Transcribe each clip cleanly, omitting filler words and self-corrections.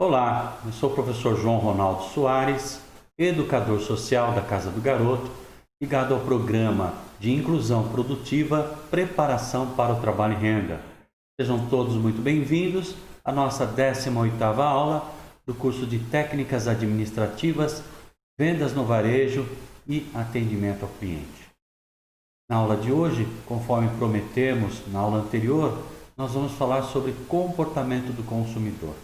Olá, eu sou o professor João Ronaldo Soares, educador social da Casa do Garoto, ligado ao programa de inclusão produtiva Preparação para o Trabalho e Renda. Sejam todos muito bem-vindos à nossa 18ª aula do curso de Técnicas Administrativas, Vendas no Varejo e Atendimento ao Cliente. Na aula de hoje, conforme prometemos na aula anterior, nós vamos falar sobre comportamento do consumidor.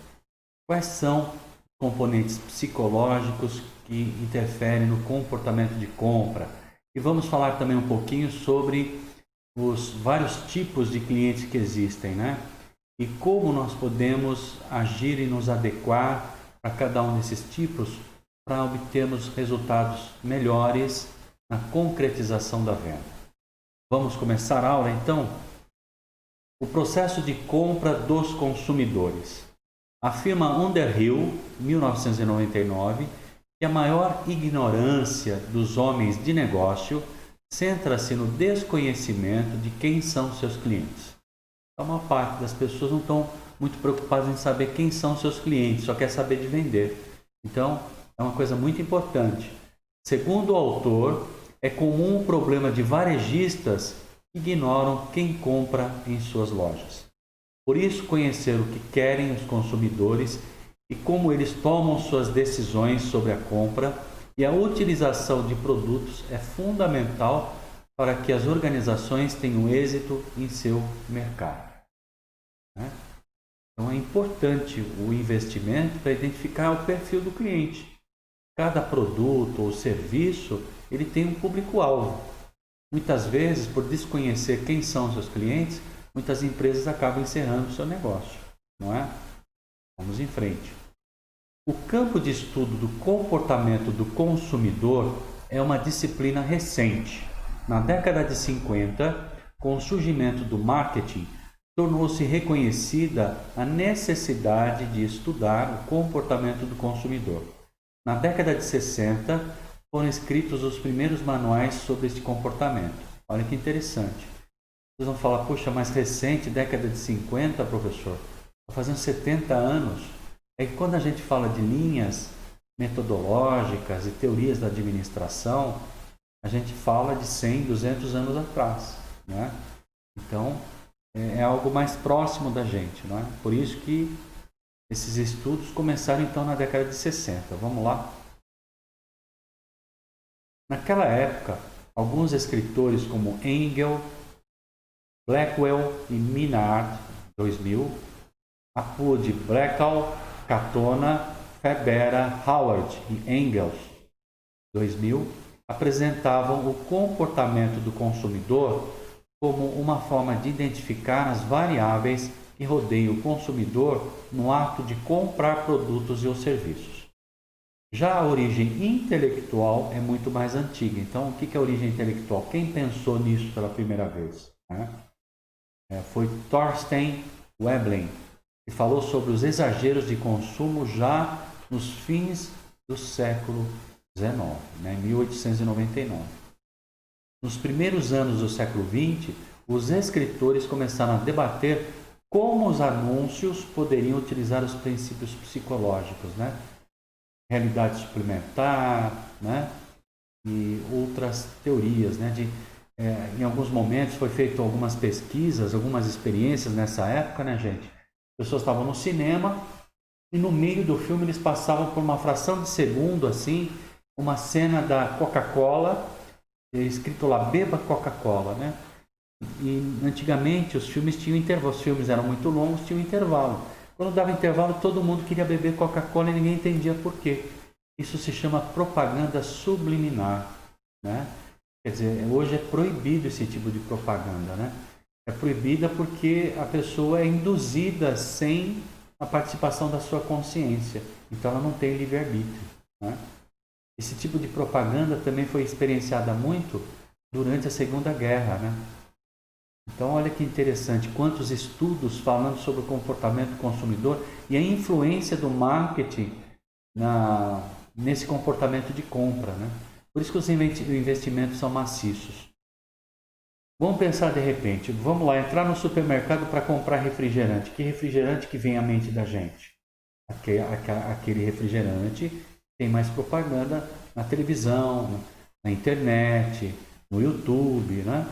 Quais são os componentes psicológicos que interferem no comportamento de compra? E vamos falar também um pouquinho sobre os vários tipos de clientes que existem, né? E como nós podemos agir e nos adequar a cada um desses tipos para obtermos resultados melhores na concretização da venda. Vamos começar a aula então? O processo de compra dos consumidores. Afirma Underhill, 1999, que a maior ignorância dos homens de negócio centra-se no desconhecimento de quem são seus clientes. A maior parte das pessoas não estão muito preocupadas em saber quem são seus clientes, só quer saber de vender. Então, é uma coisa muito importante. Segundo o autor, é comum o problema de varejistas que ignoram quem compra em suas lojas. Por isso, conhecer o que querem os consumidores e como eles tomam suas decisões sobre a compra e a utilização de produtos é fundamental para que as organizações tenham êxito em seu mercado. Então, é importante o investimento para identificar o perfil do cliente. Cada produto ou serviço ele tem um público-alvo. Muitas vezes, por desconhecer quem são seus clientes, muitas empresas acabam encerrando o seu negócio, não é? Vamos em frente. O campo de estudo do comportamento do consumidor é uma disciplina recente. Na década de 50, com o surgimento do marketing, tornou-se reconhecida a necessidade de estudar o comportamento do consumidor. Na década de 60, foram escritos os primeiros manuais sobre esse comportamento. Olha que interessante. Vocês vão falar, puxa, mais recente, década de 50, professor? Está fazendo 70 anos. É que quando a gente fala de linhas metodológicas e teorias da administração, a gente fala de 100, 200 anos atrás, né? Então, é algo mais próximo da gente, não é? Por isso que esses estudos começaram então na década de 60. Vamos lá? Naquela época, alguns escritores como Engel, Blackwell e Minard, 2000, Apud, Blackwell, Catona, Febera, Howard e Engels, 2000, apresentavam o comportamento do consumidor como uma forma de identificar as variáveis que rodeiam o consumidor no ato de comprar produtos e ou serviços. Já a origem intelectual é muito mais antiga. Então, o que é a origem intelectual? Quem pensou nisso pela primeira vez? Foi Thorstein Veblen, que falou sobre os exageros de consumo já nos fins do século XIX, em 1899. Nos primeiros anos do século XX, os escritores começaram a debater como os anúncios poderiam utilizar os princípios psicológicos, realidade suplementar, e outras teorias, em alguns momentos foi feito algumas pesquisas, algumas experiências nessa época, gente. As pessoas estavam no cinema e no meio do filme eles passavam por uma fração de segundo, assim, uma cena da Coca-Cola, escrito lá, beba Coca-Cola, E antigamente os filmes tinham intervalo, os filmes eram muito longos, tinham intervalo. Quando dava intervalo, todo mundo queria beber Coca-Cola e ninguém entendia por quê. Isso se chama propaganda subliminar, Quer dizer, hoje é proibido esse tipo de propaganda, É proibida porque a pessoa é induzida sem a participação da sua consciência. Então ela não tem livre-arbítrio, Esse tipo de propaganda também foi experienciada muito durante a Segunda Guerra, Então, olha que interessante, quantos estudos falando sobre o comportamento do consumidor e a influência do marketing nesse comportamento de compra, Por isso que os investimentos são maciços. Vamos pensar de repente, vamos lá, entrar no supermercado para comprar refrigerante. Que refrigerante que vem à mente da gente? aquele refrigerante tem mais propaganda na televisão, na internet, no YouTube, né?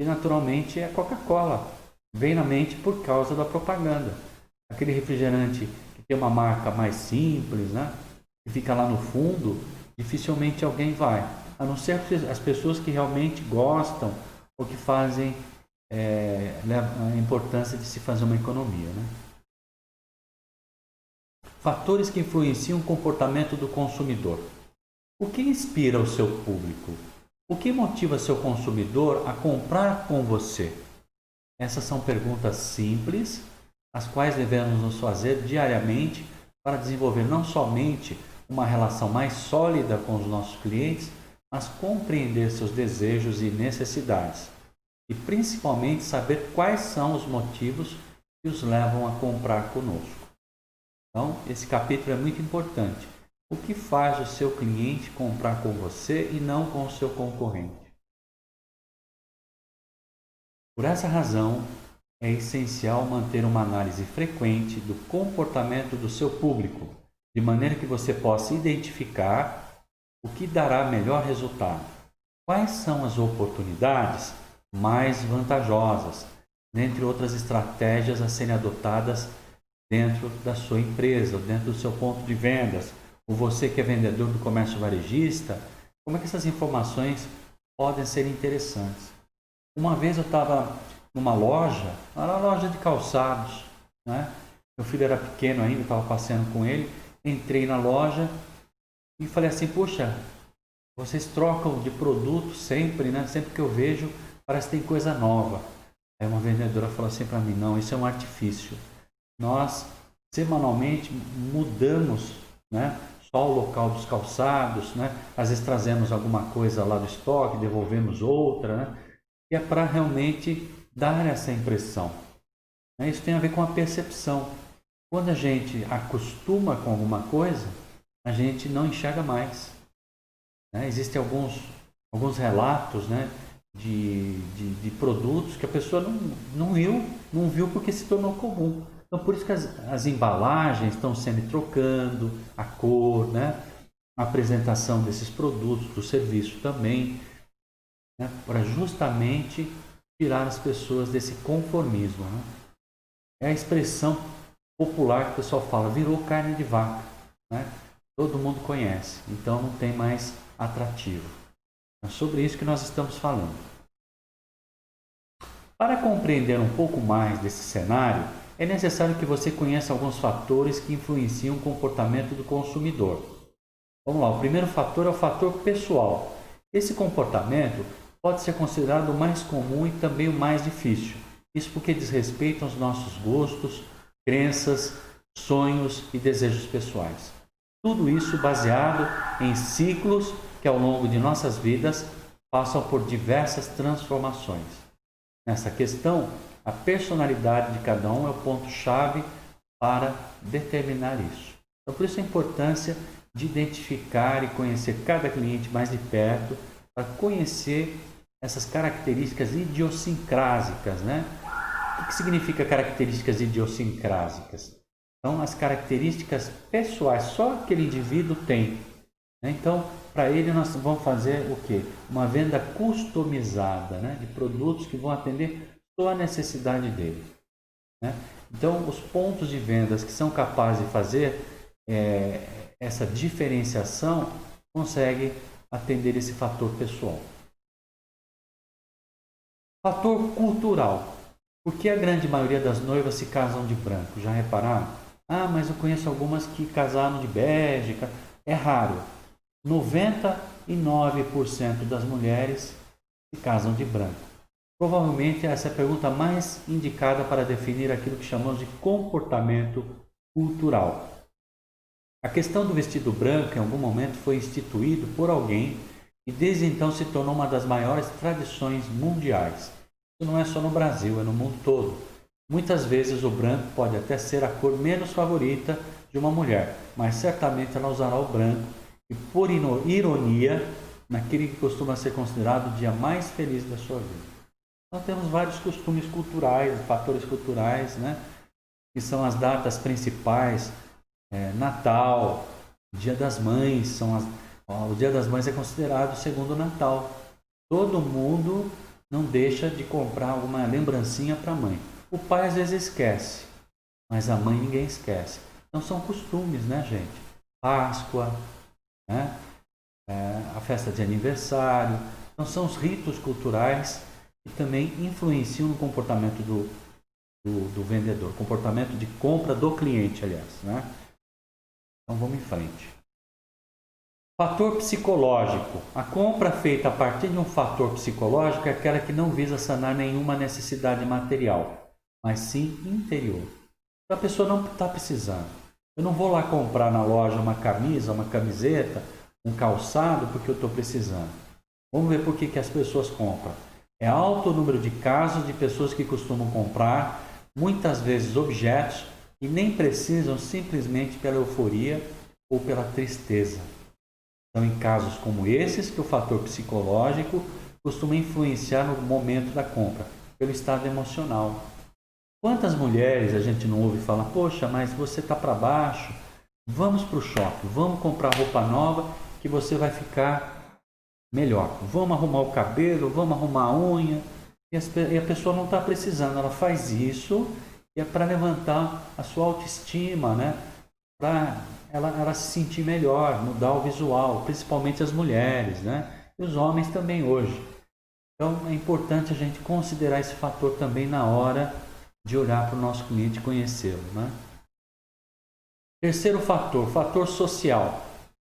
E naturalmente a Coca-Cola vem na mente por causa da propaganda. Aquele refrigerante que tem uma marca mais simples, né? Que fica lá no fundo, dificilmente alguém vai. A não ser as pessoas que realmente gostam ou que fazem a importância de se fazer uma economia, né? Fatores que influenciam o comportamento do consumidor. O que inspira o seu público? O que motiva seu consumidor a comprar com você? Essas são perguntas simples, as quais devemos nos fazer diariamente para desenvolver não somente uma relação mais sólida com os nossos clientes, mas compreender seus desejos e necessidades. E principalmente saber quais são os motivos que os levam a comprar conosco. Então, esse capítulo é muito importante. O que faz o seu cliente comprar com você e não com o seu concorrente? Por essa razão, é essencial manter uma análise frequente do comportamento do seu público, de maneira que você possa identificar o que dará melhor resultado. Quais são as oportunidades mais vantajosas, dentre outras estratégias a serem adotadas dentro da sua empresa, dentro do seu ponto de vendas, ou você que é vendedor do comércio varejista, como é que essas informações podem ser interessantes? Uma vez eu estava numa loja, era uma loja de calçados, né? Meu filho era pequeno ainda, estava passeando com ele, entrei na loja e falei assim, poxa, vocês trocam de produto sempre, né? Sempre que eu vejo, parece que tem coisa nova. Aí uma vendedora falou assim para mim, não, isso é um artifício. Nós, semanalmente, mudamos, né? Só o local dos calçados, né? Às vezes trazemos alguma coisa lá do estoque, devolvemos outra, né? E é para realmente dar essa impressão. Isso tem a ver com a percepção. Quando a gente acostuma com alguma coisa, a gente não enxerga mais. Existem alguns relatos, né, de produtos que a pessoa não viu porque se tornou comum. Então, por isso que as embalagens estão sempre trocando, a cor, né, a apresentação desses produtos, do serviço também, né, para justamente tirar as pessoas desse conformismo. Né? É a expressão popular que o pessoal fala, virou carne de vaca. Né? Todo mundo conhece, então não tem mais atrativo. É sobre isso que nós estamos falando. Para compreender um pouco mais desse cenário, é necessário que você conheça alguns fatores que influenciam o comportamento do consumidor. Vamos lá, o primeiro fator é o fator pessoal. Esse comportamento pode ser considerado o mais comum e também o mais difícil. Isso porque diz respeito aos nossos gostos, crenças, sonhos e desejos pessoais. Tudo isso baseado em ciclos que ao longo de nossas vidas passam por diversas transformações. Nessa questão, a personalidade de cada um é o ponto-chave para determinar isso. Então, por isso a importância de identificar e conhecer cada cliente mais de perto, para conhecer essas características idiosincrásicas, né? O que significa características idiosincrásicas? São as características pessoais, só aquele indivíduo tem. Né? Então, para ele nós vamos fazer o quê? Uma venda customizada, né? De produtos que vão atender só a necessidade dele. Né? Então, os pontos de vendas que são capazes de fazer essa diferenciação conseguem atender esse fator pessoal. Fator cultural. Por que a grande maioria das noivas se casam de branco? Já repararam? Ah, mas eu conheço algumas que casaram de bege. É raro. 99% das mulheres se casam de branco. Provavelmente essa é a pergunta mais indicada para definir aquilo que chamamos de comportamento cultural. A questão do vestido branco em algum momento foi instituído por alguém e desde então se tornou uma das maiores tradições mundiais. Isso não é só no Brasil, é no mundo todo. Muitas vezes o branco pode até ser a cor menos favorita de uma mulher, mas certamente ela usará o branco e, por ironia, naquele que costuma ser considerado o dia mais feliz da sua vida. Nós temos vários costumes culturais, fatores culturais, né? Que são as datas principais Natal, Dia das Mães, o Dia das Mães é considerado o segundo Natal. Todo mundo não deixa de comprar alguma lembrancinha para a mãe. O pai às vezes esquece, mas a mãe ninguém esquece. Então são costumes, né, gente? Páscoa, né? A festa de aniversário. Então são os ritos culturais que também influenciam no comportamento do vendedor, comportamento de compra do cliente, aliás, né? Então vamos em frente. Fator psicológico. A compra feita a partir de um fator psicológico é aquela que não visa sanar nenhuma necessidade material, mas sim interior. Então a pessoa não está precisando. Eu não vou lá comprar na loja uma camisa, uma camiseta, um calçado porque eu estou precisando. Vamos ver por que as pessoas compram. É alto o número de casos de pessoas que costumam comprar, muitas vezes objetos, e nem precisam simplesmente pela euforia ou pela tristeza. São em casos como esses que o fator psicológico costuma influenciar no momento da compra, pelo estado emocional. Quantas mulheres a gente não ouve falar, poxa, mas você está para baixo, vamos para o shopping, vamos comprar roupa nova que você vai ficar melhor. Vamos arrumar o cabelo, vamos arrumar a unha. E a pessoa não está precisando, ela faz isso e é para levantar a sua autoestima, né? Para ela se sentir melhor, mudar o visual, principalmente as mulheres, né? E os homens também hoje. Então é importante a gente considerar esse fator também na hora de olhar para o nosso cliente e conhecê-lo, né? Terceiro fator, fator social.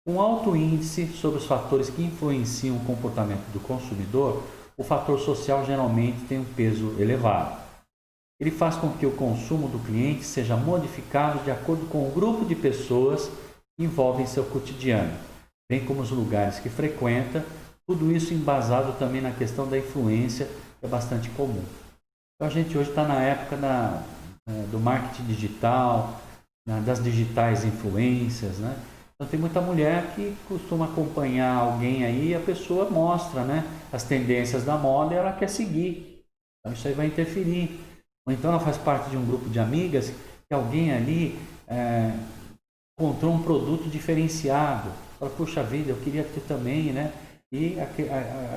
Um alto índice sobre os fatores que influenciam o comportamento do consumidor, o fator social geralmente tem um peso elevado. Ele faz com que o consumo do cliente seja modificado de acordo com o grupo de pessoas que envolvem seu cotidiano, bem como os lugares que frequenta, tudo isso embasado também na questão da influência, que é bastante comum. Então a gente hoje está na época do marketing digital, das digitais influências, né? Então tem muita mulher que costuma acompanhar alguém aí e a pessoa mostra, né, as tendências da moda e ela quer seguir. Então isso aí vai interferir. Ou então ela faz parte de um grupo de amigas que alguém ali encontrou um produto diferenciado. Fala, puxa vida, eu queria ter também, né? E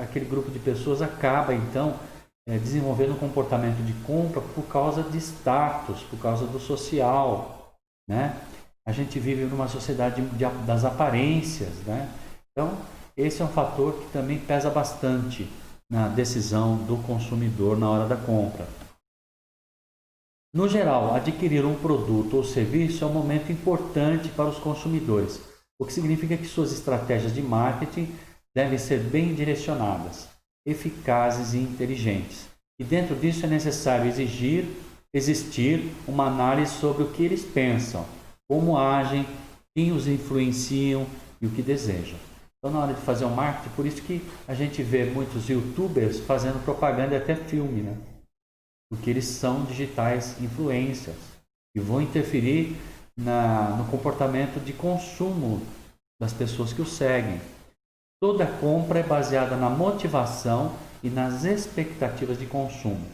aquele grupo de pessoas acaba então desenvolvendo um comportamento de compra por causa de status, por causa do social, né? A gente vive numa sociedade das aparências, né? Então, esse é um fator que também pesa bastante na decisão do consumidor na hora da compra. No geral, adquirir um produto ou serviço é um momento importante para os consumidores, o que significa que suas estratégias de marketing devem ser bem direcionadas, eficazes e inteligentes. E dentro disso é necessário existir uma análise sobre o que eles pensam, como agem, quem os influenciam e o que desejam. Então, na hora de fazer o marketing, por isso que a gente vê muitos youtubers fazendo propaganda e até filme, né? Porque eles são digitais influencers e vão interferir no comportamento de consumo das pessoas que o seguem. Toda compra é baseada na motivação e nas expectativas de consumo,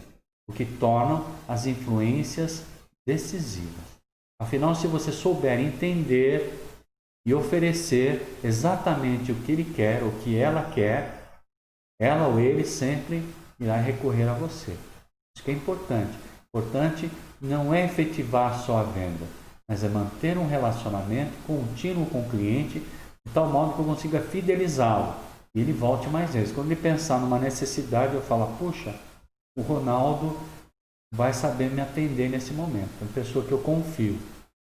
o que tornam as influências decisivas. Afinal, se você souber entender e oferecer exatamente o que ele quer, o que ela quer, ela ou ele sempre irá recorrer a você. Isso que é importante. Importante não é efetivar só a venda, mas é manter um relacionamento contínuo com o cliente, de tal modo que eu consiga fidelizá-lo e ele volte mais vezes. Quando ele pensar numa necessidade, eu falo, puxa, o Ronaldo vai saber me atender nesse momento. É uma pessoa que eu confio.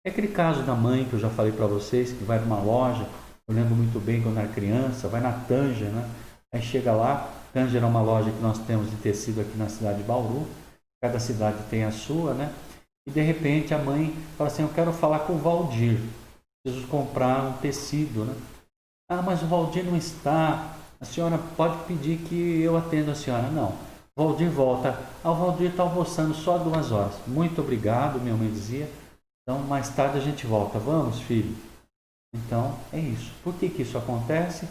É aquele caso da mãe que eu já falei para vocês, que vai numa loja, eu lembro muito bem quando era criança, vai na Tanger, né? Aí chega lá, Tanger é uma loja que nós temos de tecido aqui na cidade de Bauru, cada cidade tem a sua, né? E de repente a mãe fala assim, eu quero falar com o Valdir, preciso comprar um tecido, né? Ah, mas o Valdir não está, a senhora pode pedir que eu atenda a senhora. Não, o Valdir volta, o Valdir está almoçando só 2 horas. Muito obrigado, minha mãe dizia. Então, mais tarde a gente volta. Vamos, filho? Então, é isso. Por que isso acontece?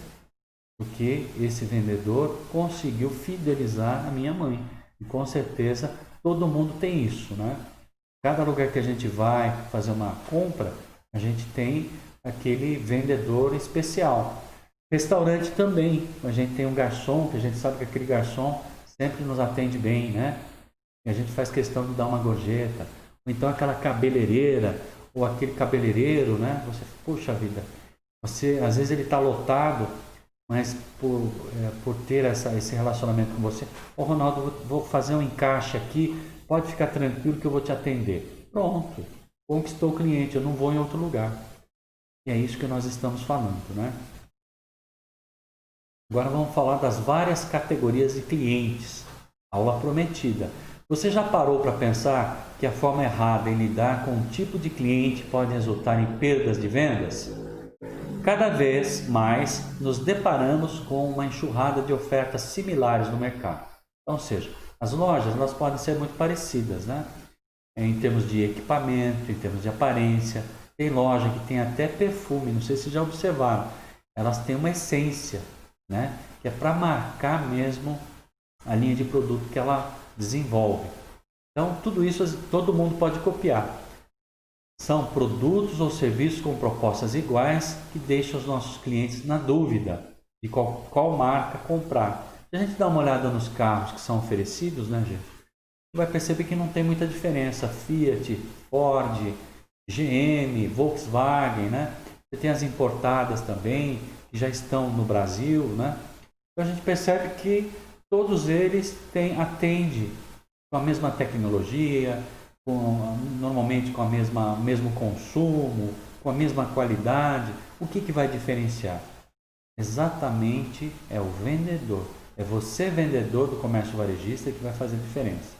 Porque esse vendedor conseguiu fidelizar a minha mãe. E com certeza todo mundo tem isso, né? Cada lugar que a gente vai fazer uma compra, A gente tem aquele vendedor especial. Restaurante também, a gente tem um garçom, que a gente sabe que aquele garçom sempre nos atende bem, né? E a gente faz questão de dar uma gorjeta. Ou então aquela cabeleireira, ou aquele cabeleireiro, né? Você, puxa vida, você, às vezes ele está lotado, mas por ter esse relacionamento com você, ô Ronaldo, vou fazer um encaixe aqui, pode ficar tranquilo que eu vou te atender. Pronto, conquistou o cliente, eu não vou em outro lugar. E é isso que nós estamos falando, né? Agora vamos falar das várias categorias de clientes. Aula prometida. Você já parou para pensar que a forma errada em lidar com um tipo de cliente pode resultar em perdas de vendas? Cada vez mais nos deparamos com uma enxurrada de ofertas similares no mercado. Então, ou seja, as lojas elas podem ser muito parecidas, né? Em termos de equipamento, em termos de aparência. Tem loja que tem até perfume, não sei se já observaram. Elas têm uma essência, né? Que é para marcar mesmo a linha de produto que ela desenvolve. Então, tudo isso todo mundo pode copiar. São produtos ou serviços com propostas iguais que deixam os nossos clientes na dúvida de qual marca comprar. Se a gente dá uma olhada nos carros que são oferecidos, né, gente? Vai perceber que não tem muita diferença. Fiat, Ford, GM, Volkswagen, né? Você tem as importadas também, que já estão no Brasil, né? Então a gente percebe que todos eles atendem com a mesma tecnologia, normalmente com o mesmo consumo, com a mesma qualidade. O que vai diferenciar? Exatamente é o vendedor. É você, vendedor do comércio varejista, que vai fazer diferença.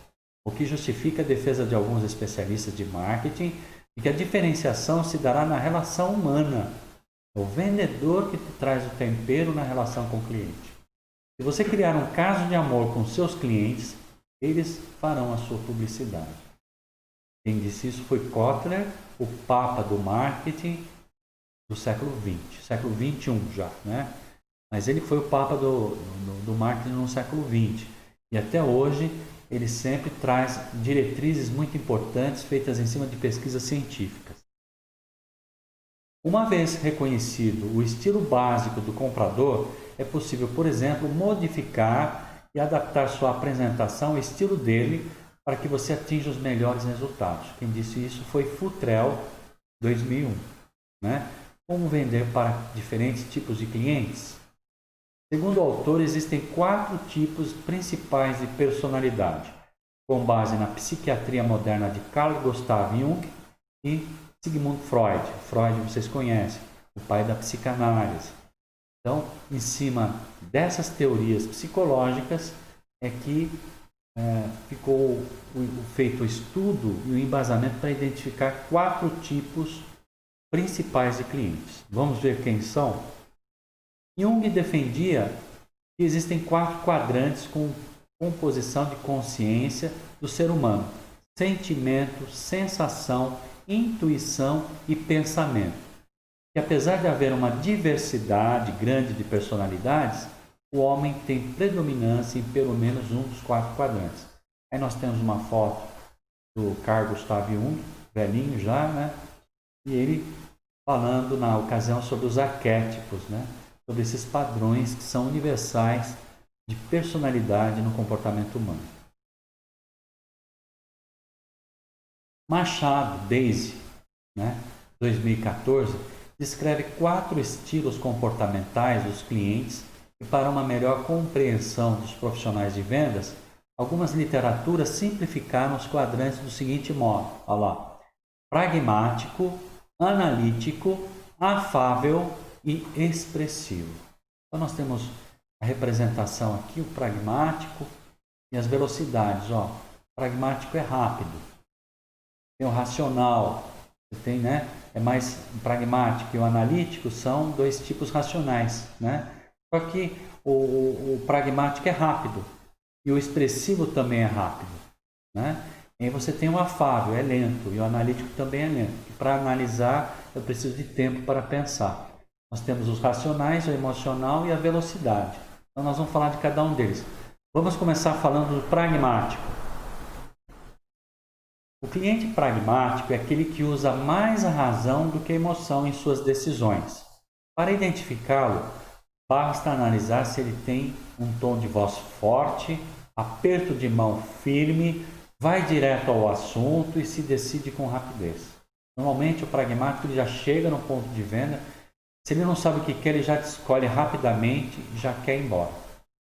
O que justifica a defesa de alguns especialistas de marketing e que a diferenciação se dará na relação humana. É o vendedor que traz o tempero na relação com o cliente. Se você criar um caso de amor com seus clientes, eles farão a sua publicidade. Quem disse isso foi Kotler, o papa do marketing do século XX, século XXI já, né? Mas ele foi o papa do marketing no século XX. E até hoje ele sempre traz diretrizes muito importantes feitas em cima de pesquisas científicas. Uma vez reconhecido o estilo básico do comprador, é possível, por exemplo, modificar e adaptar sua apresentação ao estilo dele para que você atinja os melhores resultados. Quem disse isso foi Futrell, 2001. Né? Como vender para diferentes tipos de clientes? Segundo o autor, existem 4 tipos principais de personalidade, com base na psiquiatria moderna de Carl Gustav Jung e Sigmund Freud. Freud vocês conhecem, o pai da psicanálise. Então, em cima dessas teorias psicológicas é que ficou feito o estudo e o embasamento para identificar 4 tipos principais de clientes. Vamos ver quem são? Jung defendia que existem 4 quadrantes com composição de consciência do ser humano: sentimento, sensação, intuição e pensamento. E apesar de haver uma diversidade grande de personalidades, o homem tem predominância em pelo menos um dos 4 quadrantes. Aí nós temos uma foto do Carl Gustav Jung, velhinho já, né? E ele falando na ocasião sobre os arquétipos, né? Sobre esses padrões que são universais de personalidade no comportamento humano. Machado, Daisy, né? 2014, descreve 4 estilos comportamentais dos clientes e, para uma melhor compreensão dos profissionais de vendas, algumas literaturas simplificaram os quadrantes do seguinte modo: olha lá, pragmático, analítico, afável e expressivo. Então nós temos a representação aqui, o pragmático e as velocidades. Ó, o pragmático é rápido, tem o racional, tem, né? É mais pragmático, e o analítico são 2 tipos racionais, né? Só que o pragmático é rápido e o expressivo também é rápido, né? E aí você tem o afável, é lento, e o analítico também é lento. E para analisar, eu preciso de tempo para pensar. Nós temos os racionais, o emocional e a velocidade. Então nós vamos falar de cada um deles. Vamos começar falando do pragmático. O cliente pragmático é aquele que usa mais a razão do que a emoção em suas decisões. Para identificá-lo, basta analisar se ele tem um tom de voz forte, aperto de mão firme, vai direto ao assunto e se decide com rapidez. Normalmente o pragmático ele já chega no ponto de venda, se ele não sabe o que quer, ele já escolhe rapidamente e já quer ir embora.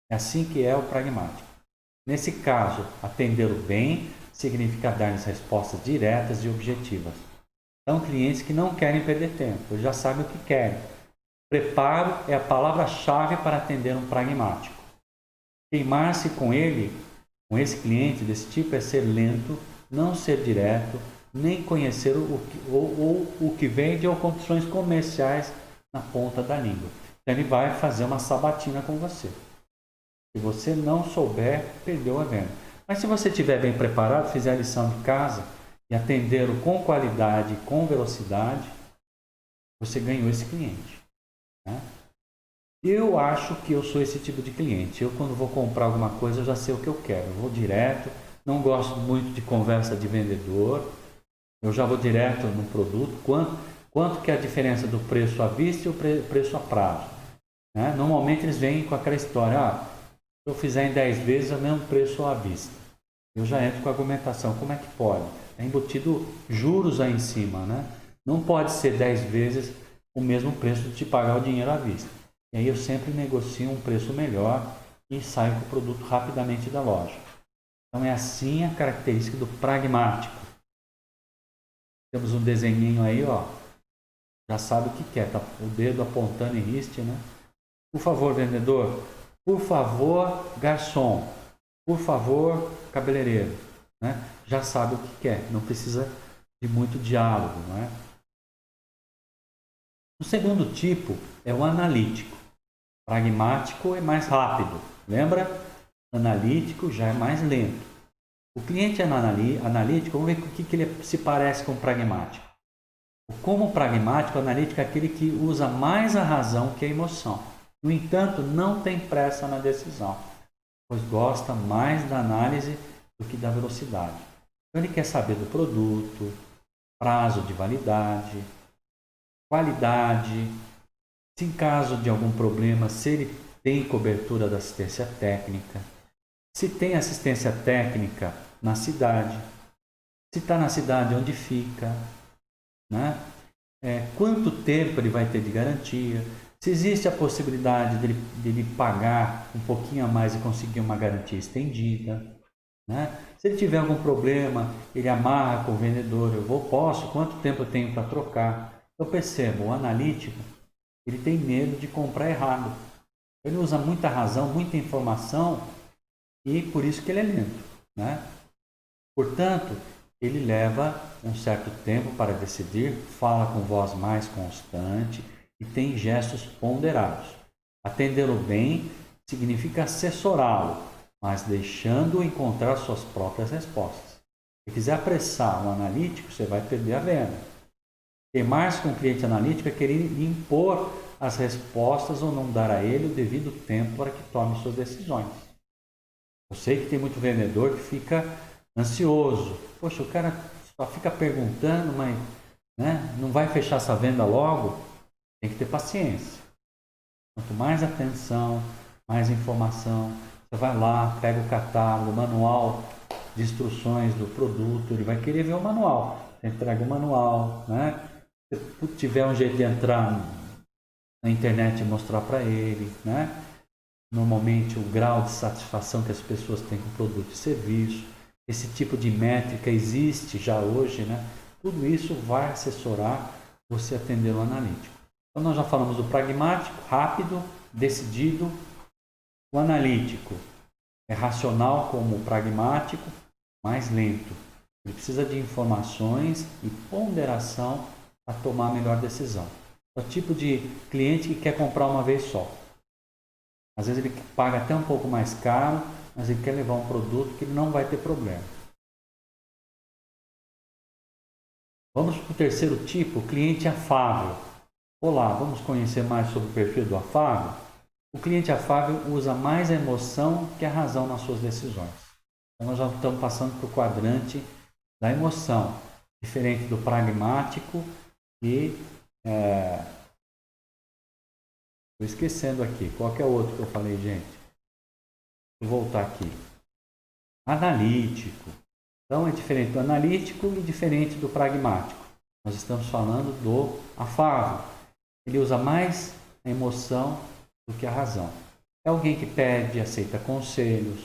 É assim que é o pragmático. Nesse caso, atendê-lo bem significa dar-lhes respostas diretas e objetivas. São clientes que não querem perder tempo, eles já sabem o que querem. Preparo é a palavra-chave para atender um pragmático. Queimar-se com ele, com esse cliente desse tipo, é ser lento, não ser direto, nem conhecer o que vende ou condições comerciais na ponta da língua. Então ele vai fazer uma sabatina com você. Se você não souber, perdeu a venda. Mas se você estiver bem preparado, fizer a lição de casa e atender-o com qualidade e com velocidade, você ganhou esse cliente. Né? Eu acho que eu sou esse tipo de cliente. Eu, quando vou comprar alguma coisa, eu já sei o que eu quero. Eu vou direto, não gosto muito de conversa de vendedor. Eu já vou direto no produto. Quanto que é a diferença do preço à vista e o preço a prazo? Né? Normalmente eles vêm com aquela história, se eu fizer em 10 vezes é o mesmo preço à vista. Eu já entro com a argumentação, como é que pode? É embutido juros aí em cima, né? Não pode ser 10 vezes o mesmo preço de te pagar o dinheiro à vista. E aí eu sempre negocio um preço melhor e saio com o produto rapidamente da loja. Então é assim a característica do pragmático. Temos um desenhinho aí, ó. Já sabe o que quer, tá? O dedo apontando em riste, né? Por favor, vendedor. Por favor, garçom. Por favor, cabeleireiro. Né? Já sabe o que quer, não precisa de muito diálogo. Não é? O segundo tipo é o analítico. Pragmático é mais rápido. Lembra? Analítico já é mais lento. O cliente analítico, vamos ver o que ele se parece com o pragmático. Como pragmático, o analítico é aquele que usa mais a razão que a emoção. No entanto, não tem pressa na decisão, pois gosta mais da análise do que da velocidade. Então, ele quer saber do produto, prazo de validade, qualidade, se em caso de algum problema, se ele tem cobertura da assistência técnica, se tem assistência técnica na cidade, se está na cidade onde fica, né? Quanto tempo ele vai ter de garantia, se existe a possibilidade dele pagar um pouquinho a mais e conseguir uma garantia estendida. Né? Se ele tiver algum problema, ele amarra com o vendedor, posso, quanto tempo eu tenho para trocar? Eu percebo, o analítico, ele tem medo de comprar errado. Ele usa muita razão, muita informação e por isso que ele é lento. Né? Portanto, ele leva um certo tempo para decidir, fala com voz mais constante e tem gestos ponderados. Atendê-lo bem significa assessorá-lo, mas deixando-o encontrar suas próprias respostas. Se quiser apressar um analítico, você vai perder a venda. Queimar-se com o cliente analítico é querer impor as respostas ou não dar a ele o devido tempo para que tome suas decisões. Eu sei que tem muito vendedor que fica ansioso. Poxa, o cara só fica perguntando, mas não vai fechar essa venda logo? Tem que ter paciência. Quanto mais atenção, mais informação, você vai lá, pega o catálogo, o manual de instruções do produto, ele vai querer ver o manual. Você entrega o manual, né? Se tiver um jeito de entrar na internet e mostrar para ele, né? Normalmente o grau de satisfação que as pessoas têm com o produto e serviço, esse tipo de métrica existe já hoje, né? Tudo isso vai assessorar você atender o analítico. Então nós já falamos do pragmático, rápido, decidido. O analítico é racional como o pragmático, mais lento. Ele precisa de informações e ponderação para tomar a melhor decisão. É o tipo de cliente que quer comprar uma vez só. Às vezes ele paga até um pouco mais caro, mas ele quer levar um produto que ele não vai ter problema. Vamos para o terceiro tipo, o cliente afável. Olá, vamos conhecer mais sobre o perfil do afável? O cliente afável usa mais a emoção que a razão nas suas decisões. Então nós já estamos passando para o quadrante da emoção, diferente do pragmático e... Estou esquecendo aqui. Qual que é o outro que eu falei, gente? Vou voltar aqui. Analítico. Então é diferente do analítico e diferente do pragmático. Nós estamos falando do afável. Ele usa mais a emoção do que a razão. É alguém que pede e aceita conselhos,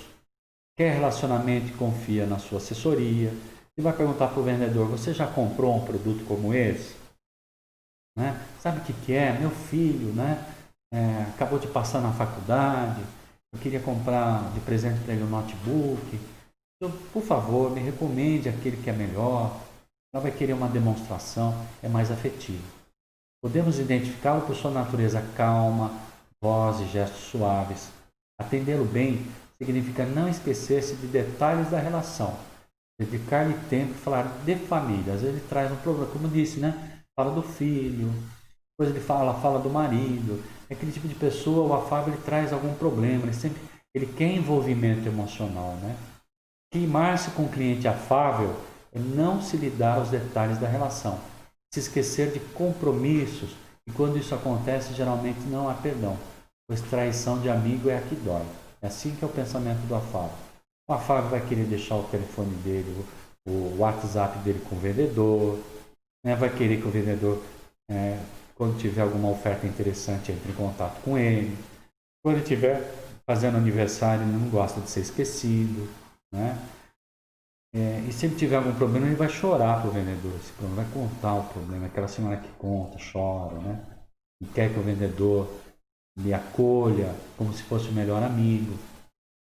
quer relacionamento e confia na sua assessoria. Você vai perguntar para o vendedor, você já comprou um produto como esse? Né? Sabe o que é? Meu filho, né? Acabou de passar na faculdade, eu queria comprar de presente para ele um notebook. Então, por favor, me recomende aquele que é melhor. Ela vai querer uma demonstração, é mais afetivo. Podemos identificá-lo por sua natureza calma, voz e gestos suaves. Atendê-lo bem significa não esquecer-se de detalhes da relação. Dedicar-lhe tempo e falar de família. Às vezes ele traz um problema, como disse, né? Fala do filho, depois ele fala do marido. É aquele tipo de pessoa, o afável, ele traz algum problema, ele quer envolvimento emocional, né? Queimar-se com um cliente afável é não se lidar aos detalhes da relação, se esquecer de compromissos, e quando isso acontece, geralmente não há perdão, pois traição de amigo é a que dói. É assim que é o pensamento do afável. O afável vai querer deixar o telefone dele, o WhatsApp dele com o vendedor, né? Vai querer que o vendedor, quando tiver alguma oferta interessante, entre em contato com ele. Quando ele estiver fazendo aniversário, ele não gosta de ser esquecido, né? E se ele tiver algum problema, ele vai chorar para o vendedor. Esse problema vai contar o problema. Aquela senhora que conta, chora, né? E quer que o vendedor lhe acolha como se fosse o melhor amigo.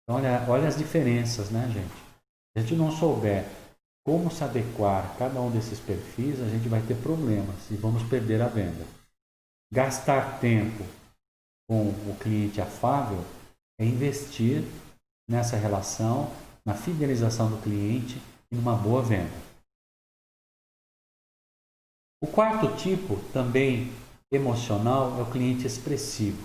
Então, olha as diferenças, né, gente? Se a gente não souber como se adequar a cada um desses perfis, a gente vai ter problemas e vamos perder a venda. Gastar tempo com o cliente afável é investir nessa relação, na fidelização do cliente e numa boa venda. O quarto tipo, também emocional, é o cliente expressivo,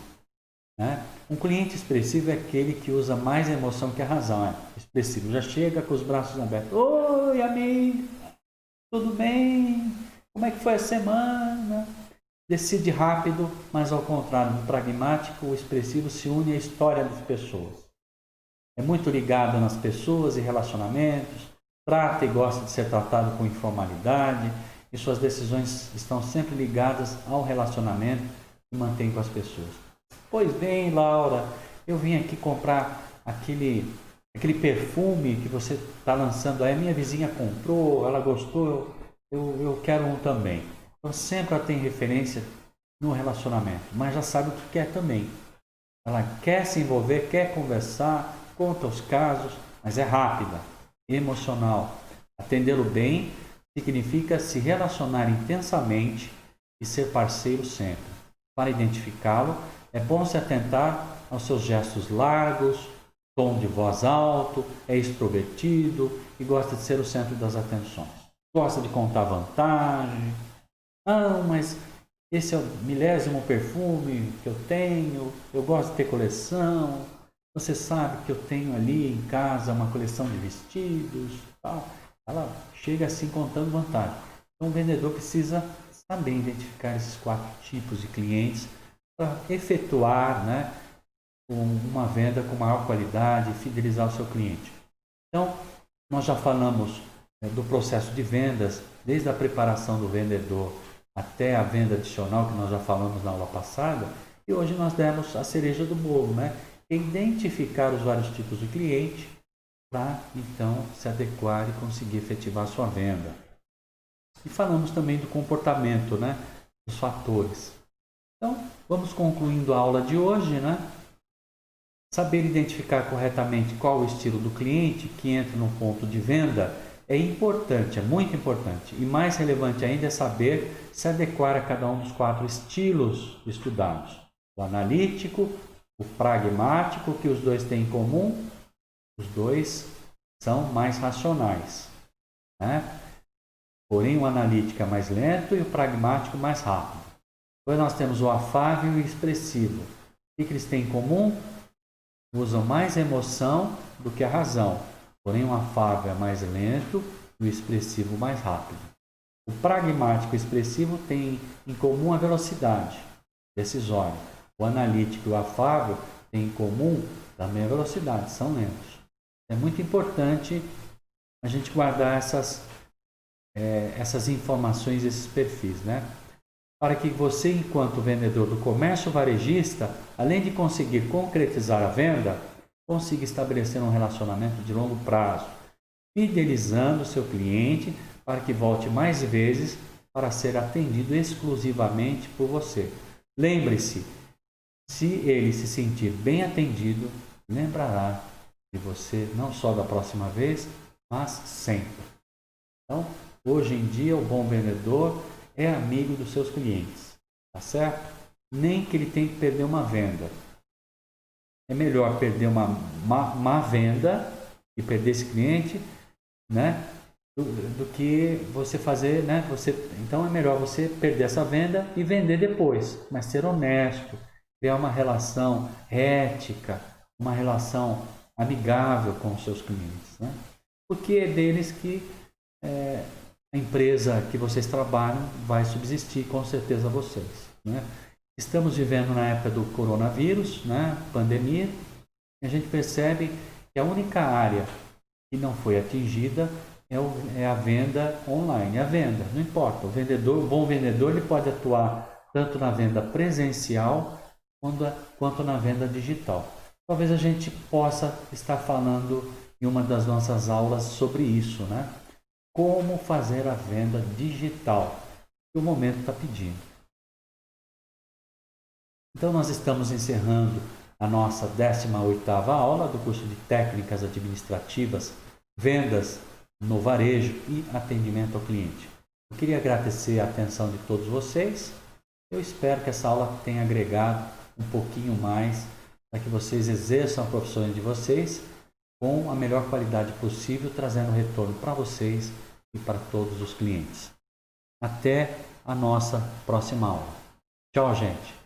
né? Um cliente expressivo é aquele que usa mais a emoção que a razão. Expressivo, já chega com os braços abertos. Oi, amigo, tudo bem? Como é que foi a semana? Decide rápido, mas ao contrário do pragmático, o expressivo se une à história das pessoas. É muito ligado nas pessoas e relacionamentos, trata e gosta de ser tratado com informalidade, e suas decisões estão sempre ligadas ao relacionamento que mantém com as pessoas. Pois bem, Laura, eu vim aqui comprar aquele perfume que você está lançando aí. A minha vizinha comprou, ela gostou, eu quero um também. Então sempre ela tem referência no relacionamento, mas já sabe o que quer também. Ela quer se envolver, quer conversar, conta os casos, mas é rápida, emocional. Atendê-lo bem significa se relacionar intensamente e ser parceiro sempre. Para identificá-lo, é bom se atentar aos seus gestos largos, tom de voz alto, é extrovertido e gosta de ser o centro das atenções. Gosta de contar vantagem. Ah, mas esse é o milésimo perfume que eu tenho, eu gosto de ter coleção. Você sabe que eu tenho ali em casa uma coleção de vestidos, tal. Ela chega assim contando vantagem. Então o vendedor precisa saber identificar esses 4 tipos de clientes para efetuar, né, uma venda com maior qualidade e fidelizar o seu cliente. Então, nós já falamos do processo de vendas, desde a preparação do vendedor até a venda adicional, que nós já falamos na aula passada, e hoje nós demos a cereja do bolo, né? Identificar os vários tipos de cliente para, então, se adequar e conseguir efetivar a sua venda. E falamos também do comportamento, né? Dos fatores. Então, vamos concluindo a aula de hoje, né? Saber identificar corretamente qual o estilo do cliente que entra no ponto de venda é importante, é muito importante. E mais relevante ainda é saber se adequar a cada um dos 4 estilos estudados. O analítico, o pragmático, que os dois têm em comum, os dois são mais racionais, né? Porém, o analítico é mais lento e o pragmático mais rápido. Depois nós temos o afável e o expressivo. O que eles têm em comum? Usam mais emoção do que a razão. Porém, o afável é mais lento e e o expressivo mais rápido. O pragmático e o expressivo têm em comum a velocidade decisória. O analítico e o afável têm em comum também a velocidade, são lentos. É muito importante a gente guardar essas informações, esses perfis, né? Para que você, enquanto vendedor do comércio varejista, além de conseguir concretizar a venda, consiga estabelecer um relacionamento de longo prazo, fidelizando seu cliente para que volte mais vezes para ser atendido exclusivamente por você. Lembre-se, se ele se sentir bem atendido, lembrará de você não só da próxima vez, mas sempre. Então, hoje em dia, o bom vendedor é amigo dos seus clientes, tá certo? Nem que ele tenha que perder uma venda. É melhor perder uma má venda e perder esse cliente, né? Do que você fazer, né? Então é melhor você perder essa venda e vender depois, mas ser honesto, criar uma relação ética, uma relação amigável com os seus clientes, né? Porque é deles que a empresa que vocês trabalham vai subsistir, com certeza vocês, né? Estamos vivendo na época do coronavírus, né? Pandemia, e a gente percebe que a única área que não foi atingida é a venda online. A venda, não importa, o bom vendedor, ele pode atuar tanto na venda presencial quanto na venda digital. Talvez a gente possa estar falando em uma das nossas aulas sobre isso, né? Como fazer a venda digital, que o momento está pedindo. Então, nós estamos encerrando a nossa 18ª aula do curso de Técnicas Administrativas, Vendas no Varejo e Atendimento ao Cliente. Eu queria agradecer a atenção de todos vocês. Eu espero que essa aula tenha agregado um pouquinho mais para que vocês exerçam a profissão de vocês com a melhor qualidade possível, trazendo retorno para vocês e para todos os clientes. Até a nossa próxima aula. Tchau, gente!